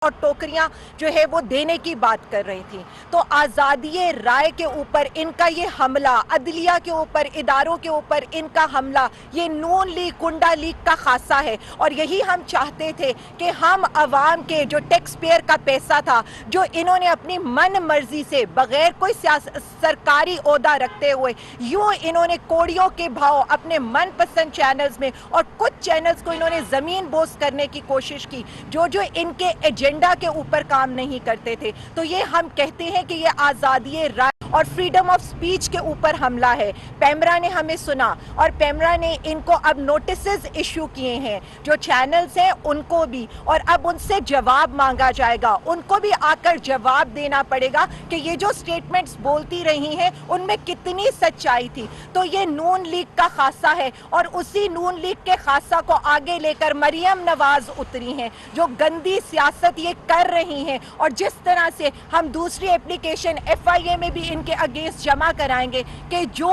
और टोकरियां जो है वो देने की बात कर रही थी। तो आज़ादी राय के ऊपर इनका ये हमला, अदलिया के ऊपर, इदारों के ऊपर इनका हमला, ये नून लीग, गुंडा लीग का खासा है। और यही हम चाहते थे कि हम अवाम के जो टैक्स पेयर का पैसा था, जो इन्होंने अपनी मन मर्जी से बगैर कोई सरकारी ओहदा रखते हुए यूं इन्होंने कोड़ियों के भाव अपने मनपसंद चैनल्स में, और कुछ चैनल्स को इन्होंने ज़मीन बोस करने की कोशिश की जो इनके एजेंडा के ऊपर काम नहीं करते थे। तो ये हम कहते हैं कि ये आज़ादी राय और फ्रीडम ऑफ स्पीच के ऊपर हमला है। पैमरा ने हमें सुना और पैमरा ने इनको अब नोटिसेस इशू किए हैं, जो चैनल्स हैं उनको भी, और अब उनसे जवाब मांगा जाएगा। उनको भी आकर जवाब देना पड़ेगा कि ये जो स्टेटमेंट्स बोलती रही हैं उनमें कितनी सच्चाई थी। तो ये नून लीग का खासा है और उसी नून लीग के खासा को आगे लेकर मरियम नवाज उतरी हैं, जो गंदी सियासत ये कर रही हैं। और जिस तरह से हम दूसरी एप्लीकेशन FIA में भी इनके अगेंस्ट जमा कराएंगे कि जो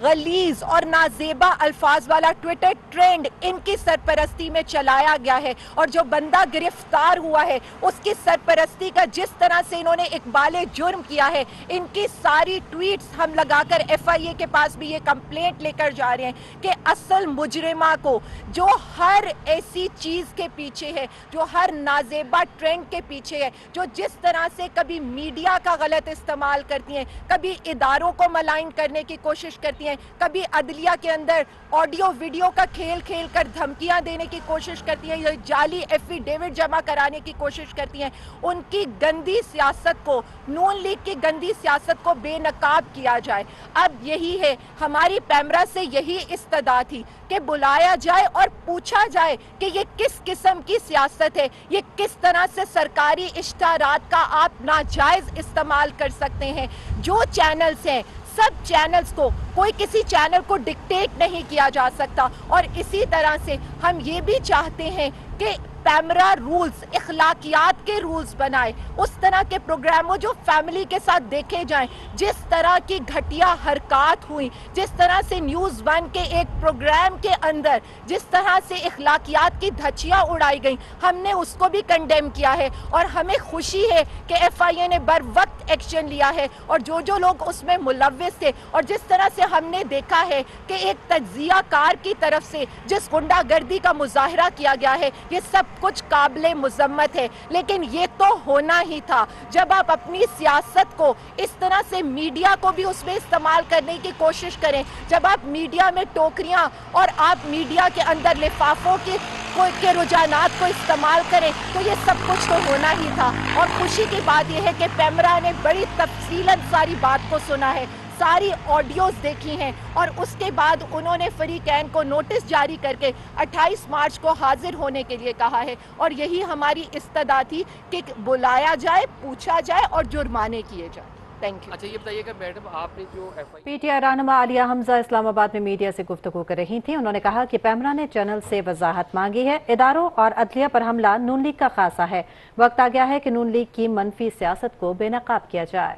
गलीज और नाजेबा अल्फाज वाला ट्विटर ट्रेंड इनकी सरपरस्ती में चलाया गया है, और जो बंदा गिरफ्तार हुआ है उसकी सरपरस्ती का जिस तरह से इन्होंने इकबाले जुर्म किया है, इनकी सारी ट्वीट्स हम लगाकर FIA के पास भी ये कंप्लेंट लेकर जा रहे हैं कि असल मुजरिमा को, जो हर ऐसी चीज के पीछे है, जो हर नाजेबा ट्रेंड के पीछे है, जो जिस तरह से कभी मीडिया का गलत इस्तेमाल करती हैं, कभी इदारों को मलाइन करने की कोशिश करती हैं, कभी अदलिया के अंदर ऑडियो वीडियो का खेल खेल कर धमकियां देने की कोशिश करती हैं, या जाली एफिडेविट जमा कराने की कोशिश करती हैं, उनकी गंदी सियासत को, नून लीग की गंदी सियासत को बेनकाब किया जाए। अब यही है, हमारी पैमरा से यही इस्तदा थी कि बुलाया जाए और पूछा जाए कि ये किस किस्म की सियासत है, ये किस तरह से सरकारी इश्तारात का आप नाजायज इस्तेमाल कर सकते हैं। जो चैनल्स हैं, सब चैनल्स को, कोई किसी चैनल को डिक्टेट नहीं किया जा सकता। और इसी तरह से हम ये भी चाहते हैं कि पैमरा रूल्स, इखलाकियात के रूल्स बनाए, उस तरह के प्रोग्रामों जो फैमिली के साथ देखे जाएं। जिस तरह की घटिया हरकत हुई, जिस तरह से न्यूज़ 1 के एक प्रोग्राम के अंदर जिस तरह से इखलाकियात की धज्जियां उड़ाई गई, हमने उसको भी कंडेम किया है। और हमें खुशी है कि FIA ने बर वक्त एक्शन लिया है, और जो लोग उसमें मुलव्विस थे, और जिस तरह से हमने देखा है कि एक तज्जियाकार की तरफ से जिस गुंडागर्दी का मुजाहरा किया गया है, ये सब कुछ काबिले मुजम्मत है। लेकिन ये तो होना ही था, जब आप अपनी सियासत को इस तरह से मीडिया को भी उसमें इस्तेमाल करने की कोशिश करें, जब आप मीडिया में टोकरियां और आप मीडिया के अंदर लिफाफों के रुझानात को इस्तेमाल करें, तो ये सब कुछ तो होना ही था। और खुशी की बात यह है कि पैमरा ने बड़ी तफसीलन सारी बात को सुना है, सारी ऑडियोज देखी हैं, और उसके बाद उन्होंने फरीकैन को नोटिस जारी करके 28 मार्च को हाजिर होने के लिए कहा है। और यही हमारी इस्तदा थी कि बुलाया जाए, पूछा जाए और जुर्माने किए जाए। Thank you. अच्छा, ये बताइएगा मैडम, आपने जो PTI रहनुमा आलिया हमजा इस्लामाबाद में मीडिया से गुफ्तगू कर रही थी। उन्होंने कहा कि पैमरा ने चैनल से वजाहत मांगी है, इदारों और अदलिया पर हमला नून लीग का खासा है। वक्त आ गया है कि नून लीग की मनफी सियासत को बेनकाब किया जाए।